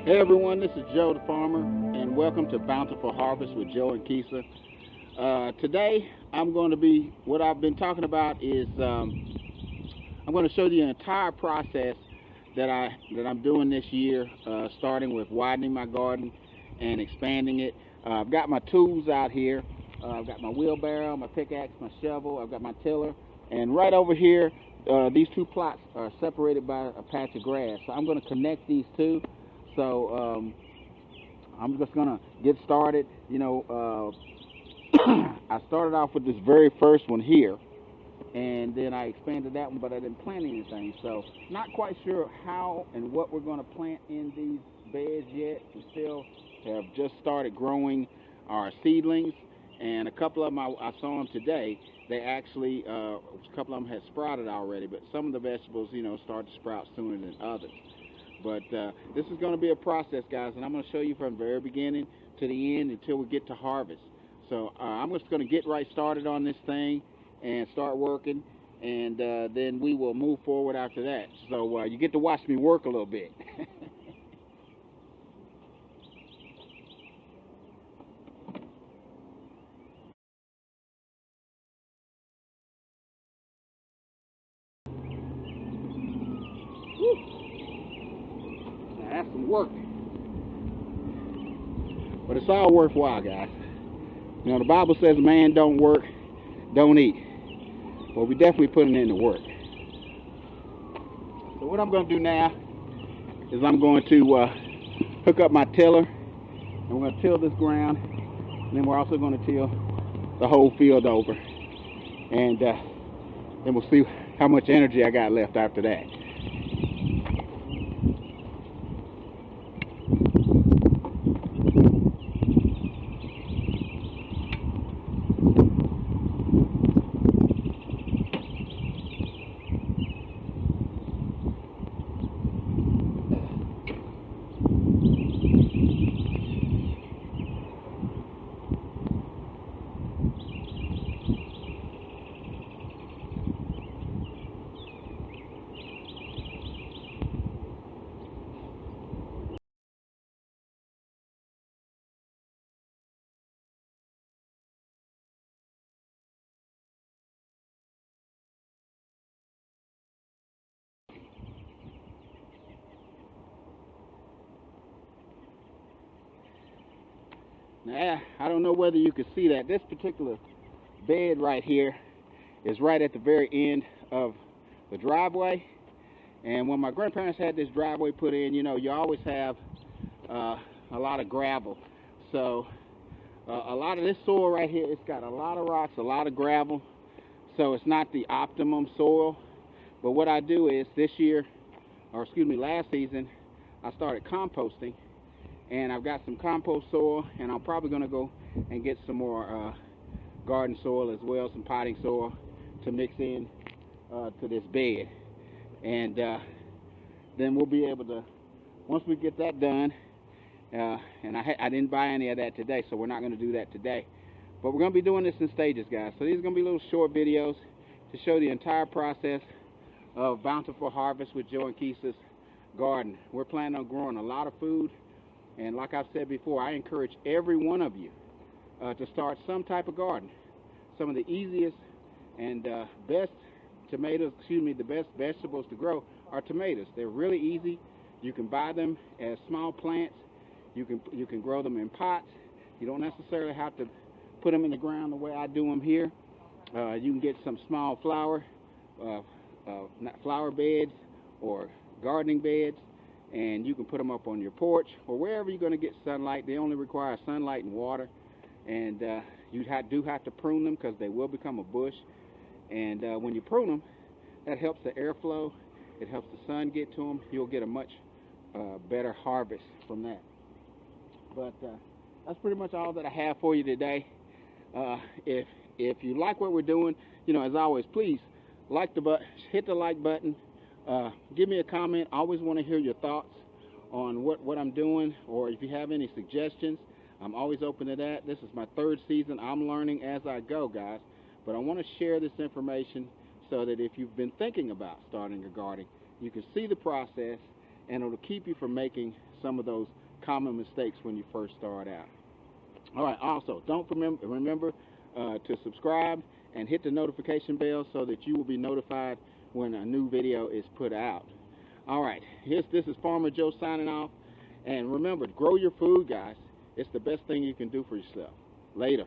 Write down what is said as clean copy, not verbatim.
Hey everyone, this is Joe the Farmer, and welcome to Bountiful Harvest with Joe and Keisa. Today, what I've been talking about is I'm going to show you the entire process that I'm doing this year, starting with widening my garden and expanding it. I've got my tools out here. I've got my wheelbarrow, my pickaxe, my shovel. I've got my tiller, and right over here, these two plots are separated by a patch of grass. So I'm going to connect these two. So I'm just gonna get started. I started off with this very first one here, and then I expanded that one, but I didn't plant anything. So not quite sure how and what we're gonna plant in these beds yet. We still have just started growing our seedlings, and a couple of them I saw them today. They actually, a couple of them had sprouted already, but some of the vegetables, start to sprout sooner than others. But this is going to be a process, guys, and I'm going to show you from the very beginning to the end until we get to harvest. So I'm just going to get right started on this thing and start working, and then we will move forward after that. So you get to watch me work a little bit. Now, that's some work, but it's all worthwhile, guys. The Bible says man don't work, don't eat. Well, we definitely putting in the work. So what I'm going to do now is I'm going to hook up my tiller, and we're going to till this ground, and then we're also going to till the whole field over, and then we'll see how much energy I got left after that. Now, I don't know whether you can see that. This particular bed right here is right at the very end of the driveway. And when my grandparents had this driveway put in, you always have a lot of gravel. So a lot of this soil right here, it's got a lot of rocks, a lot of gravel. So it's not the optimum soil. But what I do is this year, or excuse me, last season, I started composting, and I've got some compost soil, and I'm probably going to go and get some more garden soil as well, some potting soil to mix in to this bed, and then we'll be able to, once we get that done, and I didn't buy any of that today, so we're not going to do that today, but we're going to be doing this in stages, guys. So these are going to be little short videos to show the entire process of Bountiful Harvest with Joe and Keisa's garden. We're planning on growing a lot of food, and like I've said before, I encourage every one of you to start some type of garden. Some of the easiest and best the best vegetables to grow are tomatoes. They're really easy. You can buy them as small plants. You can grow them in pots. You don't necessarily have to put them in the ground the way I do them here. You can get some small uh, flower beds or gardening beds, and you can put them up on your porch or wherever you're going to get sunlight. They only require sunlight and water, and you do have to prune them because they will become a bush. And when you prune them, that helps the airflow. It helps the sun get to them. You'll get a much better harvest from that. But that's pretty much all that I have for you today. If you like what we're doing, as always, please hit the like button. Give me a comment. I always want to hear your thoughts on what I'm doing, or if you have any suggestions. I'm always open to that. This is my third season. I'm learning as I go, guys. But I want to share this information so that if you've been thinking about starting a garden, you can see the process and it'll keep you from making some of those common mistakes when you first start out. All right, also, don't remember to subscribe and hit the notification bell so that you will be notified when a new video is put out. All right, this is Farmer Joe signing off. And remember, grow your food, guys. It's the best thing you can do for yourself. Later.